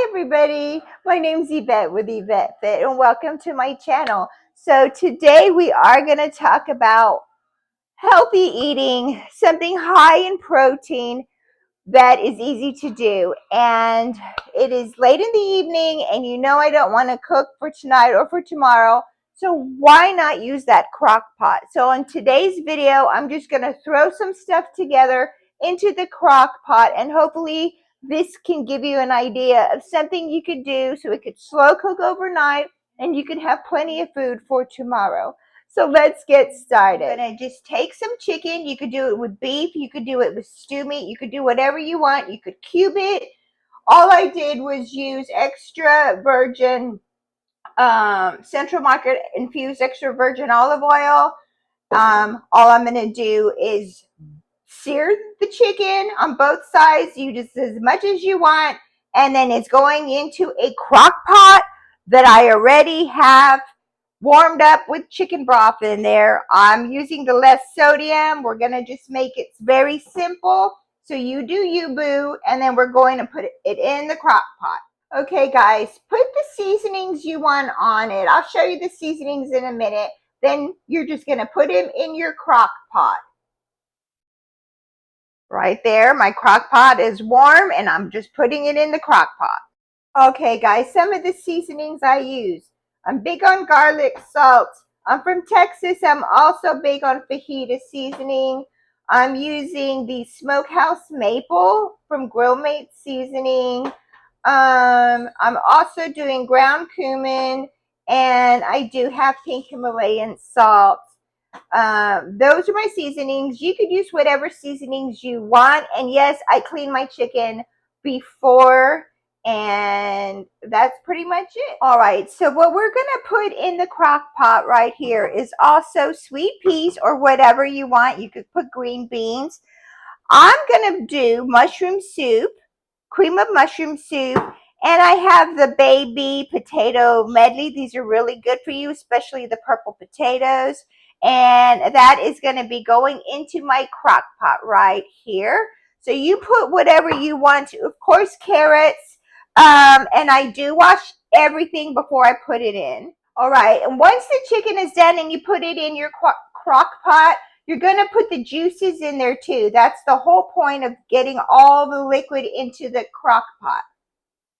everybody, my name's Yvette with Yvette Fit and welcome to my channel. So today we are going to talk about healthy eating, something high in protein that is easy to do. And it is late in the evening and you know I don't want to cook for tonight or for tomorrow. So why not use that crock pot? So in today's video, I'm just going to throw some stuff together into the crock pot and hopefully this can give you an idea of something you could do so it could slow cook overnight and you could have plenty of food for tomorrow. So let's get started. I'm going to just take some chicken. You could do it with beef. You could do it with stew meat. You could do whatever you want. You could cube it. All I did was use extra virgin Central Market infused extra virgin olive oil. All I'm going to do is sear the chicken on both sides. You just as much as you want. And then it's going into a crock pot that I already have warmed up with chicken broth in there. I'm using the less sodium. We're going to just make it very simple. So you do you, boo. And then we're going to put it in the crock pot. Okay, guys, put the seasonings you want on it. I'll show you the seasonings in a minute. Then you're just going to put them in your crock pot. Right there, my crock pot is warm and I'm just putting it in the crock pot. Okay, guys, some of the seasonings I use. I'm big on garlic salt. I'm from Texas. I'm also big on fajita seasoning. I'm using the Smokehouse Maple from Grill Mate Seasoning. I'm also doing ground cumin, and I do have pink Himalayan salt. Those are my seasonings. You could use whatever seasonings you want. And yes, I clean my chicken before, and that's pretty much it. All right, so what we're gonna put in the crock pot right here is also sweet peas or whatever you want. You could put green beans. I'm gonna do mushroom soup, cream of mushroom soup, and I have the baby potato medley. These are really good for you, especially the purple potatoes. And that is going to be going into my crock pot right here. So you put whatever you want to. Of course, carrots. And I do wash everything before I put it in. All right. And once the chicken is done and you put it in your crock pot, you're going to put the juices in there too. That's the whole point of getting all the liquid into the crock pot.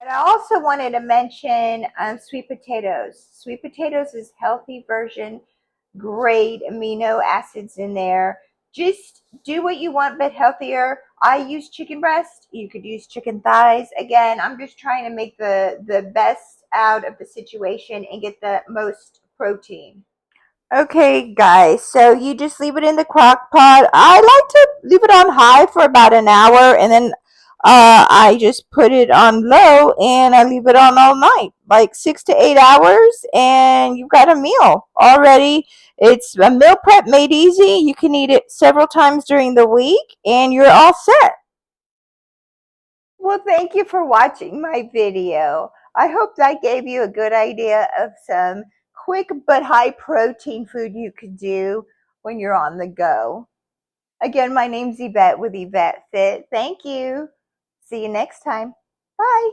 And I also wanted to mention sweet potatoes. Sweet potatoes is healthy version, great amino acids in there. Just do what you want, but healthier. I use chicken breast. You could use chicken thighs. Again, I'm just trying to make the best out of the situation and get the most protein. Okay, guys, so you just leave it in the crock pot. I like to leave it on high for about an hour, and then I just put it on low, and I leave it on all night, like 6 to 8 hours, and you've got a meal already. It's a meal prep made easy. You can eat it several times during the week, and you're all set. Well, thank you for watching my video. I hope that gave you a good idea of some quick but high protein food you could do when you're on the go. Again, my name's Yvette with Yvette Fit. Thank you. See you next time. Bye.